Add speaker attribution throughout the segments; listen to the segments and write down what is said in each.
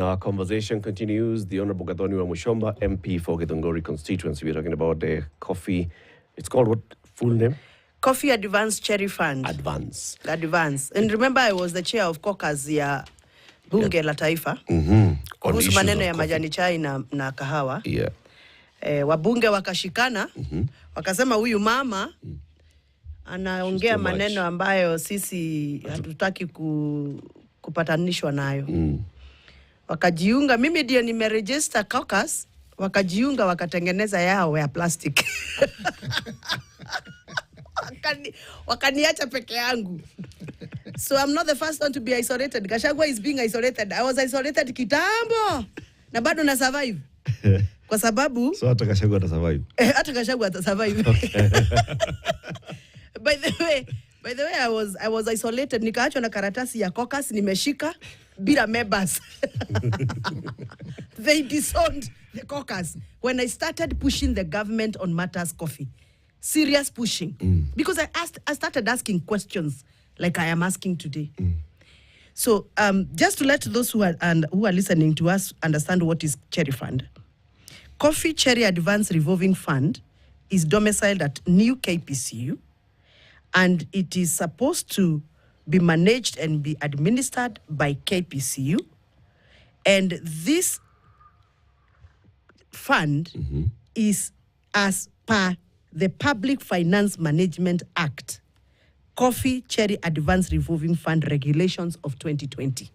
Speaker 1: Our conversation continues. The Honorable Gathoni Wachomba, MP for Githunguri constituency. We're talking about the coffee. It's called what full name?
Speaker 2: Coffee Advance Cherry Fund.
Speaker 1: Advance.
Speaker 2: And remember, I was the chair of caucus ya Bunge la Taifa.
Speaker 1: Kuhusu
Speaker 2: maneno ya majani chai na kahawa.
Speaker 1: Yeah.
Speaker 2: Wabunge wakashikana. Wakasema huyu mama anaongea maneno ambayo sisi hatutaki kupatanishwa nayo. Wakajiunga, mimi ndio nimeregister caucus, wakajiunga wakatengeneza yao ya plastic. Wakaniacha peke yangu. So I'm not the first one to be isolated. Gachagua is being isolated. I was isolated kitambo. Na bado na survive. Kwa sababu
Speaker 1: so hata Gachagua ata survive.
Speaker 2: Hata Gachagua ata survive.
Speaker 1: Okay.
Speaker 2: By the way, I was isolated. Nikaachwa na karatasi ya caucus nimeshika bila members. They disowned the caucus when I started pushing the government on matters coffee. Serious pushing. Because I started asking questions like I am asking today. So just to let those who are listening to us understand what is Cherry Fund. Coffee Cherry Advance Revolving Fund is domiciled at New KPCU, and it is supposed to be managed and be administered by KPCU. And this fund is as per the Public Finance Management Act, Coffee Cherry Advance Revolving Fund Regulations of 2020.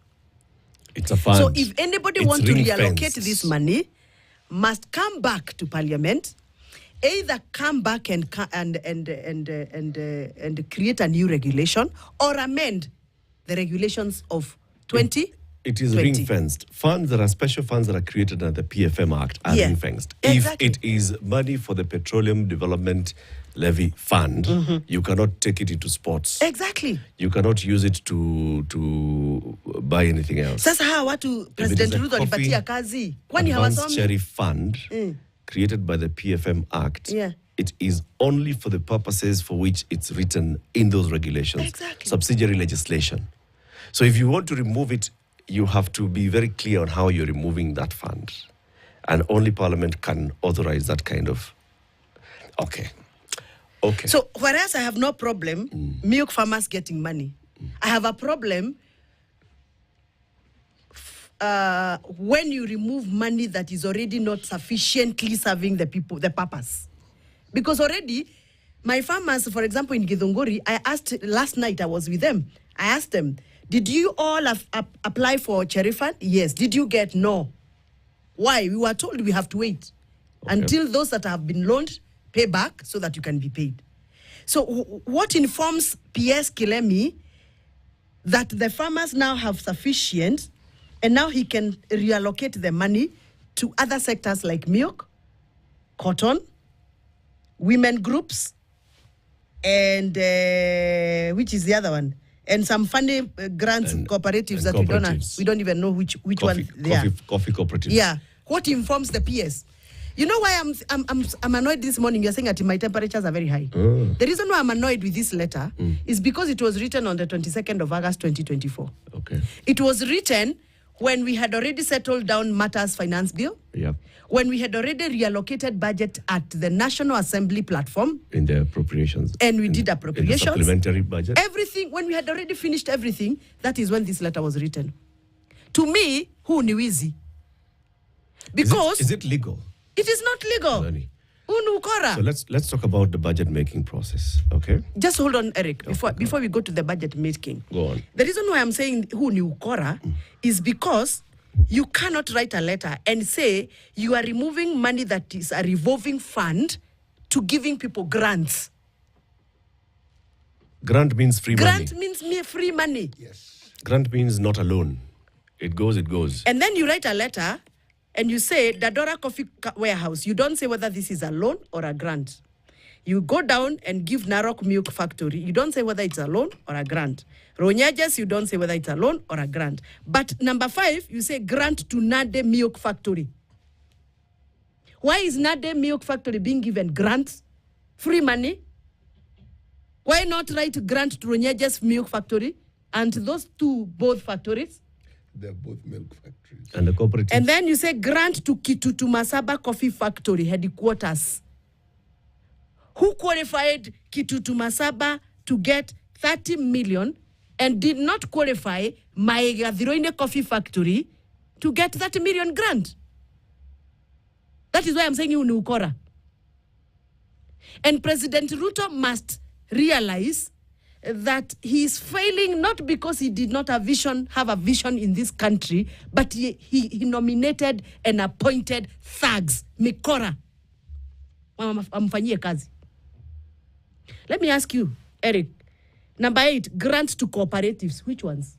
Speaker 1: It's a fund.
Speaker 2: So if anybody wants to reallocate this money, must come back to Parliament, either come back and create a new regulation or amend the regulations of 2020.
Speaker 1: It is ring-fenced. Funds that are special funds that are created under the PFM Act are ring-fenced.
Speaker 2: Exactly.
Speaker 1: If it is money for the Petroleum Development Levy Fund, you cannot take it into sports.
Speaker 2: Exactly.
Speaker 1: You cannot use it to buy anything else.
Speaker 2: Sasa hawa watu President Ruto alipatia kazi. Kwani hawasomi?
Speaker 1: Cherry Fund created by the PFM Act. It is only for the purposes for which it's written in those regulations.
Speaker 2: Exactly.
Speaker 1: Subsidiary legislation. So if you want to remove it, you have to be very clear on how you're removing that fund. And only Parliament can authorize that kind of... Okay.
Speaker 2: So whereas I have no problem, milk farmers getting money, I have a problem when you remove money that is already not sufficiently serving the people, the purpose. Because already, my farmers, for example, in Githunguri, I asked, last night I was with them, I asked them, did you all apply for Cherry Fund? Yes. Did you get? No. Why? We were told we have to wait until those that have been loaned pay back so that you can be paid. So what informs PS Kilemi that the farmers now have sufficient and now he can reallocate the money to other sectors like milk, cotton, women groups, and which is the other one? And some funny grants cooperatives that we don't even know which one they are.
Speaker 1: Coffee cooperatives.
Speaker 2: Yeah. What informs the PS? You know why I'm annoyed this morning? You're saying that my temperatures are very high. The reason why I'm annoyed with this letter is because it was written on the 22nd of August 2024.
Speaker 1: Okay.
Speaker 2: It was written when we had already settled down matters finance bill.
Speaker 1: Yeah.
Speaker 2: When we had already reallocated budget at the National Assembly platform.
Speaker 1: In the appropriations.
Speaker 2: And we did appropriations.
Speaker 1: In the supplementary budget.
Speaker 2: Everything, when we had already finished everything, that is when this letter was written. To me, who knew easy? Because...
Speaker 1: Is it legal?
Speaker 2: It is not legal.
Speaker 1: So let's talk about the budget making process, okay?
Speaker 2: Just hold on, Eric, before we go to the budget making.
Speaker 1: Go on.
Speaker 2: The reason why I'm saying who knew Kora is because you cannot write a letter and say you are removing money that is a revolving fund to giving people grants.
Speaker 1: Grant means free money.
Speaker 2: Grant means free money.
Speaker 1: Yes. Grant means not a loan. It goes.
Speaker 2: And then you write a letter and you say, Dadora Coffee Warehouse, you don't say whether this is a loan or a grant. You go down and give Narok Milk Factory. You don't say whether it's a loan or a grant. Ronyajas, you don't say whether it's a loan or a grant. But number 5, you say grant to Nade Milk Factory. Why is Nade Milk Factory being given grants? Free money? Why not write grant to Ronyajas Milk Factory and those two, both factories?
Speaker 3: They're both milk factories.
Speaker 1: And the cooperative.
Speaker 2: And then you say grant to Kitutu Masaba Coffee Factory headquarters. Who qualified Kitutu Masaba to get 30 million and did not qualify my Gathoni Coffee Factory to get 30 million grant? That is why I'm saying you know Ukora. And President Ruto must realize that he is failing not because he did not have a vision in this country, but he nominated and appointed thugs, mikora. Amfanyie kazi. Let me ask you, Eric. Number 8, grants to cooperatives. Which ones?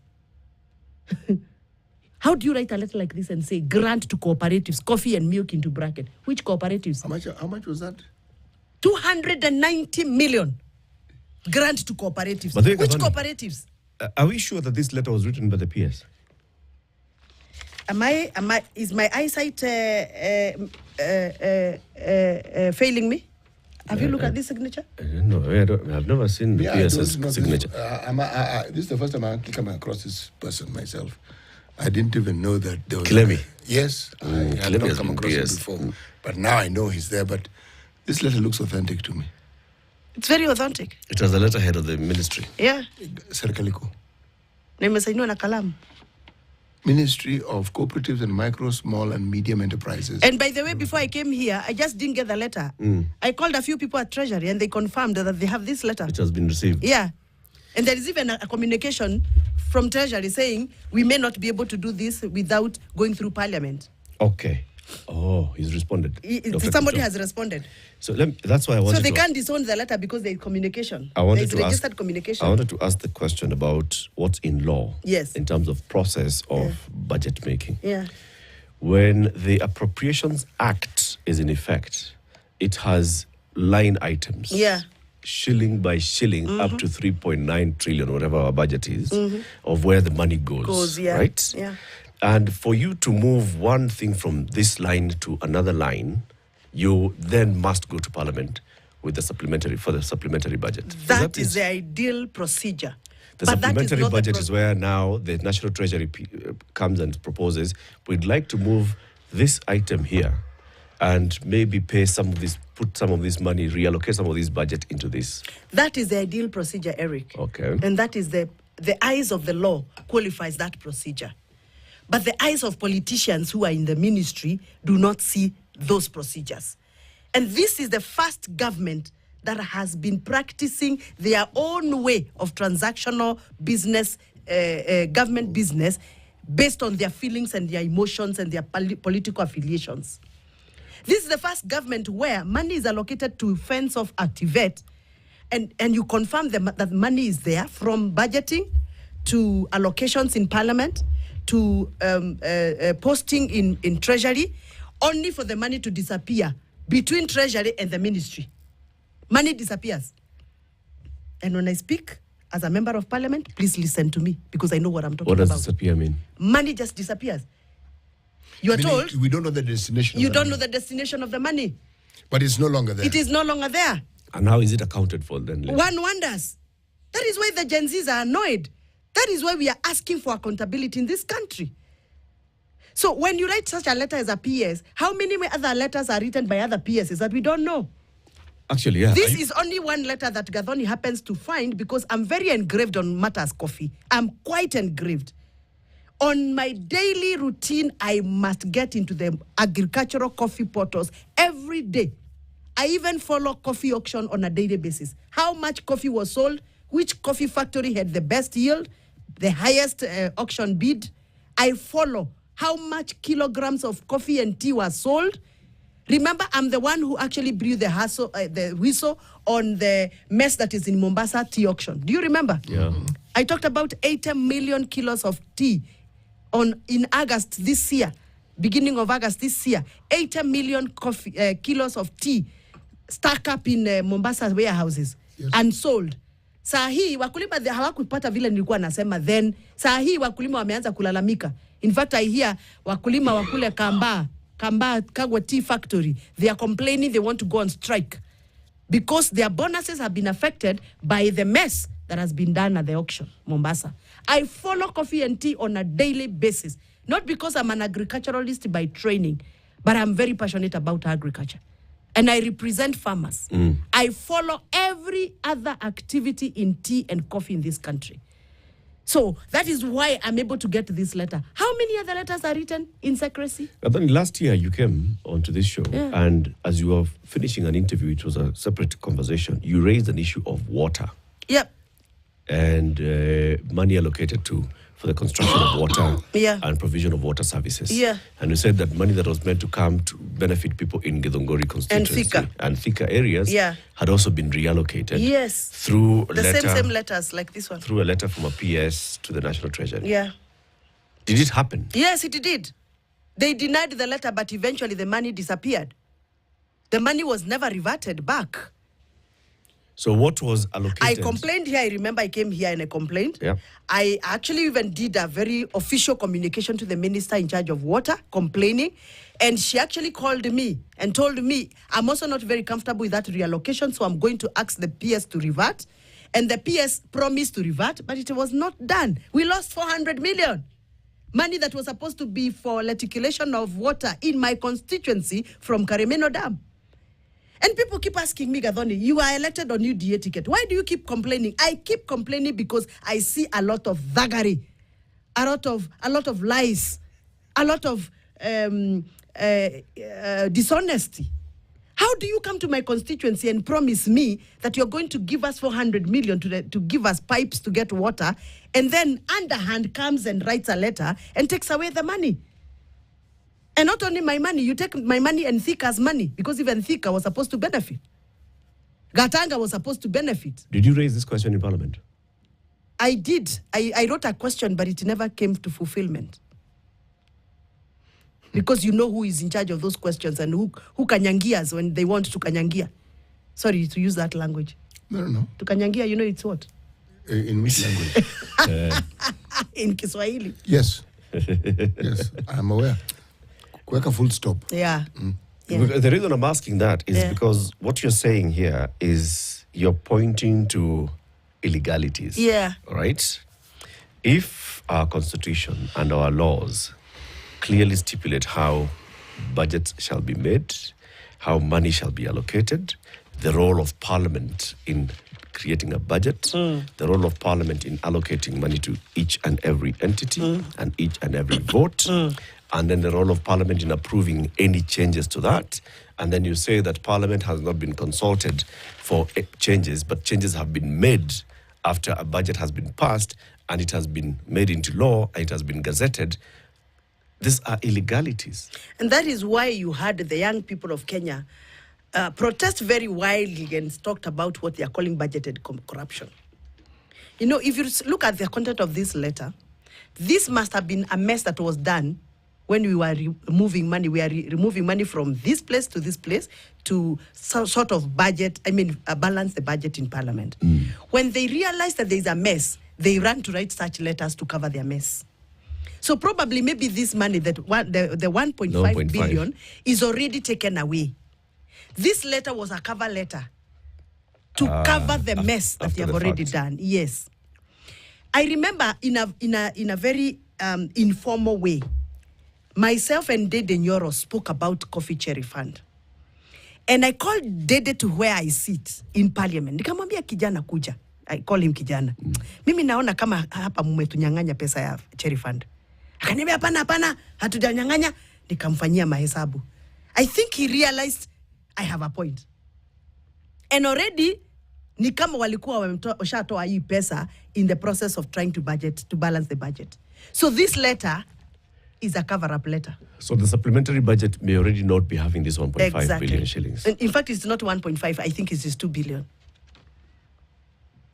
Speaker 2: How do you write a letter like this and say grant to cooperatives, coffee and milk into bracket? Which cooperatives?
Speaker 3: How much was that?
Speaker 2: 290 million. Grant to cooperatives. Which cooperatives?
Speaker 1: Are we sure that this letter was written by the PS?
Speaker 2: Is my eyesight failing me? Have you looked at this signature?
Speaker 1: No, I've never seen the PS's signature.
Speaker 3: This is the first time I actually come across this person myself. I didn't even know that there was...
Speaker 1: Clemi.
Speaker 3: Yes, I had not come across him before. But now I know he's there, but this letter looks authentic to me.
Speaker 2: It's very authentic.
Speaker 1: It was the letterhead of the ministry.
Speaker 2: Yeah.
Speaker 3: Serikaliko.
Speaker 2: Nimesainiwa na kalamu.
Speaker 3: Ministry of Cooperatives and Micro, Small and Medium Enterprises.
Speaker 2: And by the way, before I came here, I just didn't get the letter. I called a few people at Treasury and they confirmed that they have this letter.
Speaker 1: It has been received.
Speaker 2: Yeah. And there is even a communication from Treasury saying we may not be able to do this without going through Parliament.
Speaker 1: Okay. Oh, he's responded.
Speaker 2: Somebody has responded.
Speaker 1: So that's why I wanted
Speaker 2: So they can't disown the letter because there is communication.
Speaker 1: There's
Speaker 2: registered communication.
Speaker 1: I wanted to ask the question about what's in law.
Speaker 2: Yes.
Speaker 1: In terms of process of budget making.
Speaker 2: Yeah.
Speaker 1: When the Appropriations Act is in effect, it has line items.
Speaker 2: Yeah.
Speaker 1: Shilling by shilling up to 3.9 trillion, whatever our budget is, of where the money goes. Right?
Speaker 2: Yeah.
Speaker 1: And for you to move one thing from this line to another line, you then must go to Parliament with the supplementary budget.
Speaker 2: That is the ideal procedure.
Speaker 1: The supplementary budget is where now the National Treasury comes and proposes, we'd like to move this item here and maybe put some of this money, reallocate some of this budget into this.
Speaker 2: That is the ideal procedure, Eric.
Speaker 1: Okay.
Speaker 2: And that is the eyes of the law qualifies that procedure. But the eyes of politicians who are in the ministry do not see those procedures. And this is the first government that has been practicing their own way of transactional business, government business, based on their feelings and their emotions and their political affiliations. This is the first government where money is allocated to fence off activate, and you confirm that money is there from budgeting to allocations in Parliament to posting in Treasury, only for the money to disappear between Treasury and the ministry. Money disappears. And when I speak as a member of Parliament, please listen to me because I know what I'm talking about.
Speaker 1: What does disappear mean?
Speaker 2: Money just disappears. You are told...
Speaker 3: We don't know the destination.
Speaker 2: You don't know the destination of the money.
Speaker 3: But it's no longer there.
Speaker 2: It is no longer there.
Speaker 1: And how is it accounted for then?
Speaker 2: One wonders. That is why the Gen Zs are annoyed. That is why we are asking for accountability in this country. So when you write such a letter as a PS, how many other letters are written by other PSs that we don't know?
Speaker 1: Actually, yeah.
Speaker 2: This is only one letter that Gathoni happens to find because I'm very engraved on matters coffee. I'm quite engraved. On my daily routine, I must get into the agricultural coffee portals every day. I even follow coffee auction on a daily basis. How much coffee was sold, which coffee factory had the best yield, the highest auction bid. I follow how much kilograms of coffee and tea were sold. Remember, I'm the one who actually blew the whistle on the mess that is in Mombasa tea auction. Do you remember?
Speaker 1: Yeah.
Speaker 2: I talked about 80 million kilos of tea in August this year, beginning of August this year. 80 million kilos of tea stuck up in Mombasa warehouses and sold. Saa hii wakulima hawakupata vile nilikuwa nasema then. Saa hii wakulima wameanza kulalamika. In fact, I hear wakulima wakule Kagwa Tea Factory. They are complaining they want to go on strike because their bonuses have been affected by the mess that has been done at the auction, Mombasa. I follow coffee and tea on a daily basis. Not because I'm an agriculturalist by training, but I'm very passionate about agriculture. And I represent farmers. I follow every other activity in tea and coffee in this country. So that is why I'm able to get this letter. How many other letters are written in secrecy?
Speaker 1: Then last year you came onto this show, and as you were finishing an interview, it was a separate conversation, you raised an issue of water.
Speaker 2: Yep.
Speaker 1: And money allocated for the construction of water and provision of water services.
Speaker 2: Yeah.
Speaker 1: And you said that money that was meant to come to benefit people in Githunguri constituency and Thika areas had also been reallocated.
Speaker 2: Yes.
Speaker 1: Through
Speaker 2: the same letters like this one.
Speaker 1: Through a letter from a PS to the National Treasury.
Speaker 2: Yeah.
Speaker 1: Did it happen?
Speaker 2: Yes, it did. They denied the letter, but eventually the money disappeared. The money was never reverted back.
Speaker 1: So what was allocated?
Speaker 2: I complained here. I remember I came here and I complained.
Speaker 1: Yeah.
Speaker 2: I actually even did a very official communication to the minister in charge of water, complaining. And she actually called me and told me, I'm also not very comfortable with that reallocation, so I'm going to ask the PS to revert. And the PS promised to revert, but it was not done. We lost 400 million. Money that was supposed to be for reticulation of water in my constituency from Karemeno Dam. And people keep asking me, Gathoni, you are elected on UDA ticket. Why do you keep complaining? I keep complaining because I see a lot of thuggery, a lot of lies, a lot of dishonesty. How do you come to my constituency and promise me that you're going to give us 400 million to give us pipes to get water, and then underhand comes and writes a letter and takes away the money? And not only my money, you take my money and Thika's money, because even Thika was supposed to benefit. Gatanga was supposed to benefit.
Speaker 1: Did you raise this question in Parliament?
Speaker 2: I did. I wrote a question, but it never came to fulfillment. Because you know who is in charge of those questions and who kanyangias when they want to kanyangia. Sorry to use that language.
Speaker 3: No.
Speaker 2: To kanyangia, you know it's what?
Speaker 3: In which language?
Speaker 2: In Kiswahili.
Speaker 3: Yes. Yes, I'm aware. Quick a full stop.
Speaker 2: Yeah.
Speaker 1: The reason I'm asking that is because what you're saying here is you're pointing to illegalities.
Speaker 2: Yeah.
Speaker 1: Right? If our constitution and our laws clearly stipulate how budgets shall be made, how money shall be allocated, the role of Parliament in creating a budget, the role of Parliament in allocating money to each and every entity and each and every vote, and then the role of Parliament in approving any changes to that. And then you say that Parliament has not been consulted for changes, but changes have been made after a budget has been passed and it has been made into law and it has been gazetted. These are illegalities.
Speaker 2: And that is why you had the young people of Kenya protest very wildly and talked about what they are calling budgeted corruption. You know, if you look at the content of this letter, this must have been a mess that was done when we were removing money. We are removing money from this place to this place to sort of balance the budget in Parliament. When they realized that there is a mess, they ran to write such letters to cover their mess. So probably maybe this money, the 1.5 billion, is already taken away. This letter was a cover letter to cover the mess that they have already done. Yes. I remember in a very informal way, myself and Dede Nyoro spoke about Coffee Cherry Fund. And I called Dede to where I sit in Parliament. Nikamwambia kijana kuja. I call him kijana. Mimi naona kama hapa mmetunyang'anya pesa ya Cherry Fund. Akaniambia hapana, hatujanyang'anya. Nikamfanyia mahesabu. I think he realized I have a point. And already ni kama walikuwa wameshatoa hii pesa in the process of trying to balance the budget. So this letter is a cover-up letter.
Speaker 1: So the supplementary budget may already not be having this 1.5 billion shillings.
Speaker 2: In fact, it's not 1.5. I think it is 2 billion.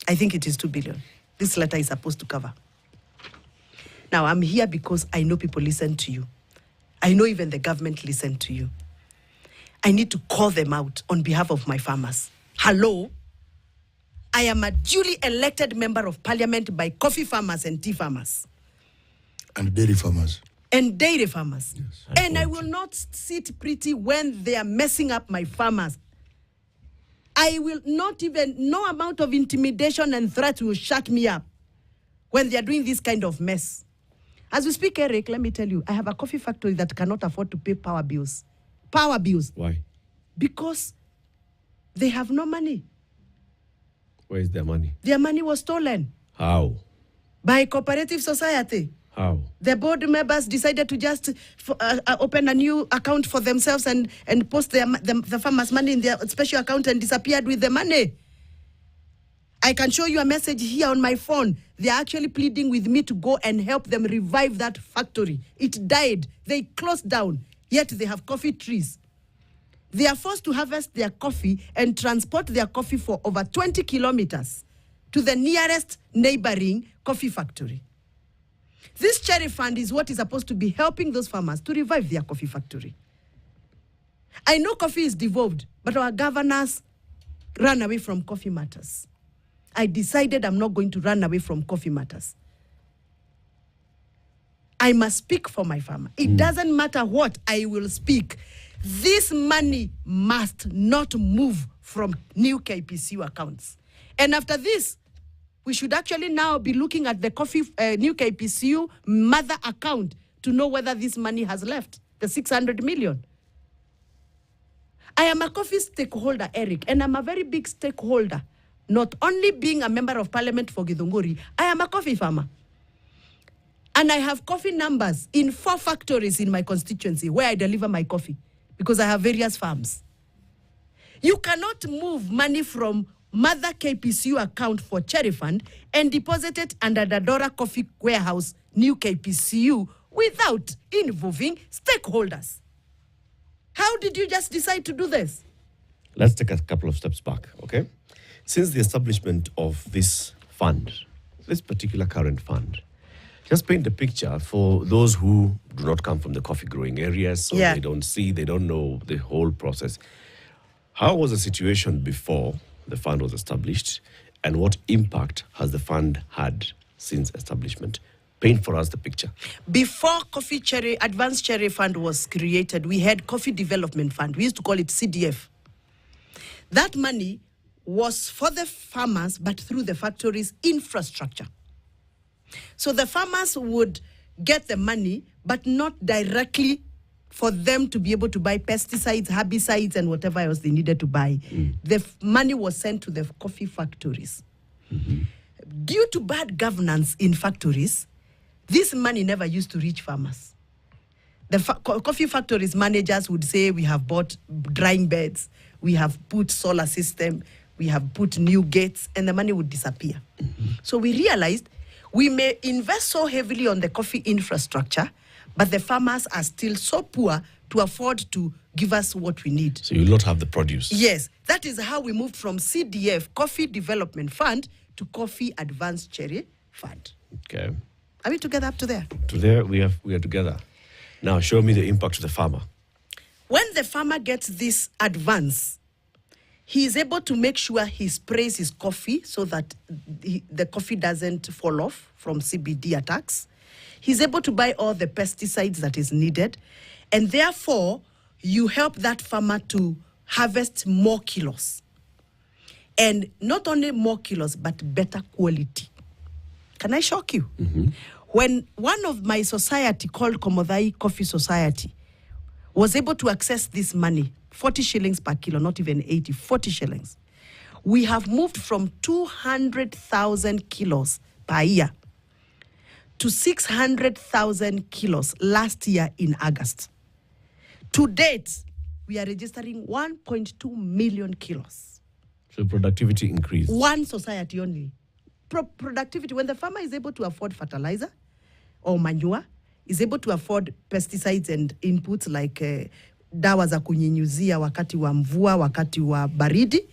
Speaker 2: I think it is 2 billion. This letter is supposed to cover. Now, I'm here because I know people listen to you. I know even the government listened to you. I need to call them out on behalf of my farmers. Hello? I am a duly elected member of Parliament by coffee farmers and tea farmers.
Speaker 3: And dairy farmers.
Speaker 2: And dairy farmers.
Speaker 3: Yes.
Speaker 2: And I will not sit pretty when they are messing up my farmers. I will not even, no amount of intimidation and threat will shut me up when they are doing this kind of mess. As we speak, Eric, let me tell you, I have a coffee factory that cannot afford to pay power bills. Power bills.
Speaker 1: Why?
Speaker 2: Because they have no money.
Speaker 1: Where is their money?
Speaker 2: Their money was stolen.
Speaker 1: How?
Speaker 2: By cooperative society.
Speaker 1: How?
Speaker 2: The board members decided to just open a new account for themselves and post the farmers' money in their special account and disappeared with the money. I can show you a message here on my phone. They are actually pleading with me to go and help them revive that factory. It died. They closed down. Yet they have coffee trees. They are forced to harvest their coffee and transport their coffee for over 20 kilometers to the nearest neighboring coffee factory. This cherry fund is what is supposed to be helping those farmers to revive their coffee factory. I know coffee is devolved, but our governors ran away from coffee matters. I decided I'm not going to run away from coffee matters. I must speak for my farmer. It doesn't matter what, I will speak. This money must not move from new KPCU accounts. And after this, we should actually now be looking at the new KPCU mother account to know whether this money has left, the 600 million. I am a coffee stakeholder, Eric, and I'm a very big stakeholder. Not only being a member of parliament for Githunguri, I am a coffee farmer. And I have coffee numbers in 4 factories in my constituency where I deliver my coffee because I have various farms. You cannot move money from mother KPCU account for cherry fund and deposit it under the Dora Coffee Warehouse, new KPCU, without involving stakeholders. How did you just decide to do this?
Speaker 1: Let's take a couple of steps back, okay? Since the establishment of this fund, this particular current fund, just paint the picture for those who do not come from the coffee growing areas, so they don't know the whole process. How was the situation before the fund was established, and what impact has the fund had since establishment? Paint for us the picture. Before
Speaker 2: Advanced Cherry Fund was created, we had Coffee Development Fund. We used to call it CDF. That money was for the farmers, but through the factory's infrastructure. So the farmers would get the money, but not directly for them to be able to buy pesticides, herbicides, and whatever else they needed to buy. The money was sent to the coffee factories. Due to bad governance in factories, this money never used to reach farmers. The coffee factories managers would say, we have bought drying beds, we have put solar system, we have put new gates, and the money would disappear. So we realized we may invest so heavily on the coffee infrastructure, but the farmers are still so poor to afford to give us what we need.
Speaker 1: So you will not have the produce.
Speaker 2: Yes. That is how we moved from CDF, Coffee Development Fund, to Coffee Advanced Cherry Fund.
Speaker 1: Okay.
Speaker 2: Are we together up to there?
Speaker 1: To there, we are together. Now, show me the impact to the farmer.
Speaker 2: When the farmer gets this advance, he is able to make sure he sprays his coffee so that the coffee doesn't fall off from CBD attacks. He's able to buy all the pesticides that is needed. And therefore, you help that farmer to harvest more kilos. And not only more kilos, but better quality. Can I shock you? When one of my society called Komodhai Coffee Society was able to access this money, 40 shillings per kilo, not even 80, 40 shillings. We have moved from 200,000 kilos per year to 600,000 kilos last year in August. To date, we are registering 1.2 million kilos.
Speaker 1: So productivity increased. One
Speaker 2: society only. Productivity, when the farmer is able to afford fertilizer or manure, is able to afford pesticides and inputs like dawa za kunyinyuzia wakati wa mvua, wakati wa baridi,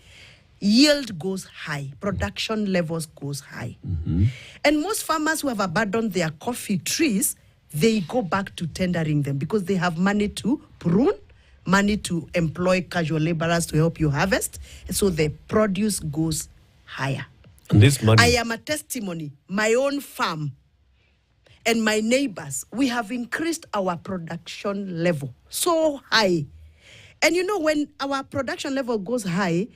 Speaker 2: yield goes high, production levels goes high. And most farmers who have abandoned their coffee trees, they go back to tendering them because they have money to prune, money to employ casual laborers to help you harvest, and so the produce goes higher.
Speaker 1: And this money,
Speaker 2: I am a testimony. My own farm and my neighbors, we have increased our production level so high. And you know, when our production level goes high,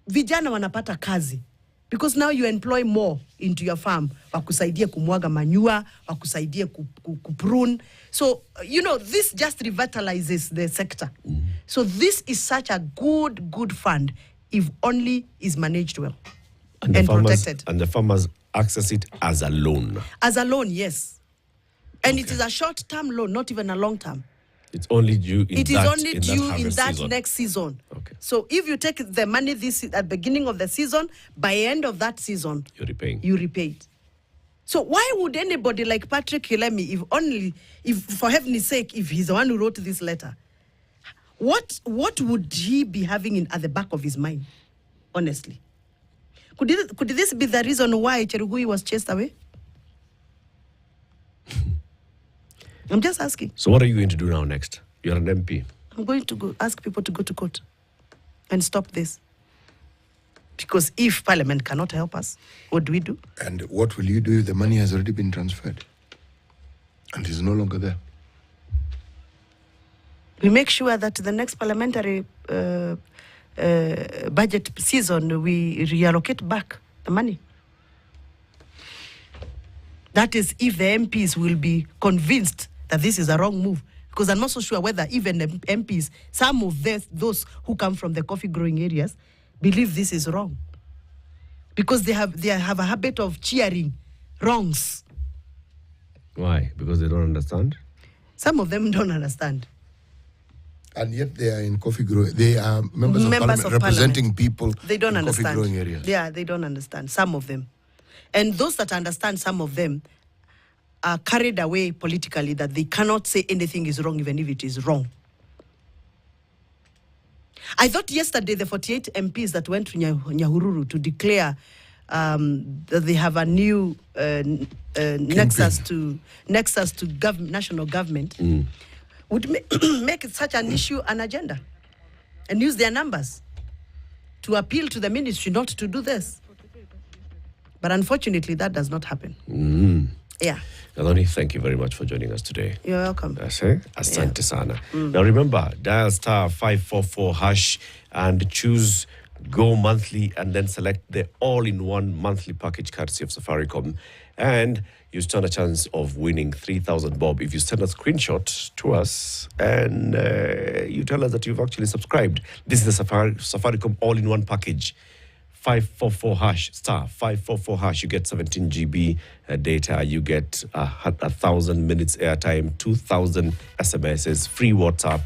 Speaker 2: vijana wanapata kazi. Because now you employ more into your farm. Wakusaidia kumwaga manure, wakusaidia kuprune. So, this just revitalizes the sector. So this is such a good fund if only is managed well and protected.
Speaker 1: And the farmers access it as a loan.
Speaker 2: As a loan, yes. And it is a short-term loan, not even a long-term.
Speaker 1: It's only due in
Speaker 2: that next season.
Speaker 1: Okay.
Speaker 2: So if you take the money at the beginning of the season, by end of that season, you repay it. So why would anybody like Patrick Kilemi, if for heaven's sake, if he's the one who wrote this letter, what would he be having at the back of his mind, honestly? Could this be the reason why Cherugui was chased away? I'm just asking.
Speaker 1: So what are you going to do now next? You're an MP.
Speaker 2: I'm going to ask people to go to court and stop this. Because if Parliament cannot help us, what do we do?
Speaker 3: And what will you do if the money has already been transferred and is no longer there?
Speaker 2: We make sure that the next parliamentary budget season, we reallocate back the money. That is if the MPs will be convinced that this is a wrong move. Because I'm not so sure whether even the MPs, some of those who come from the coffee growing areas, believe this is wrong. Because they have a habit of cheering wrongs.
Speaker 1: Why? Because they don't understand?
Speaker 2: Some of them don't understand.
Speaker 3: And yet they are in coffee growing. They are members of parliament representing people
Speaker 2: they don't
Speaker 3: in
Speaker 2: understand.
Speaker 3: coffee growing areas.
Speaker 2: Yeah, they don't understand. Some of them. And those that understand, some of them are carried away politically that they cannot say anything is wrong even if it is wrong. I thought yesterday the 48 MPs that went to Nyahururu to declare that they have a new nexus to national government would make it such an issue an agenda and use their numbers to appeal to the ministry not to do this. But unfortunately, that does not happen. Yeah.
Speaker 1: Gathoni, thank you very much for joining us today.
Speaker 2: You're welcome.
Speaker 1: Asante sana. Now remember, dial *544# and choose Go Monthly and then select the all-in-one monthly package courtesy of Safaricom. And you stand a chance of winning 3,000 bob if you send a screenshot to us and you tell us that you've actually subscribed. This is the Safaricom all-in-one package. *544#. You get 17 GB data. You get 1,000 minutes airtime, 2,000 SMSs, free WhatsApp,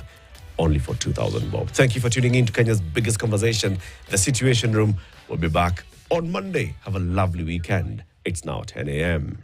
Speaker 1: only for 2,000 bob. Thank you for tuning in to Kenya's biggest conversation, The Situation Room. We'll be back on Monday. Have a lovely weekend. It's now 10 a.m.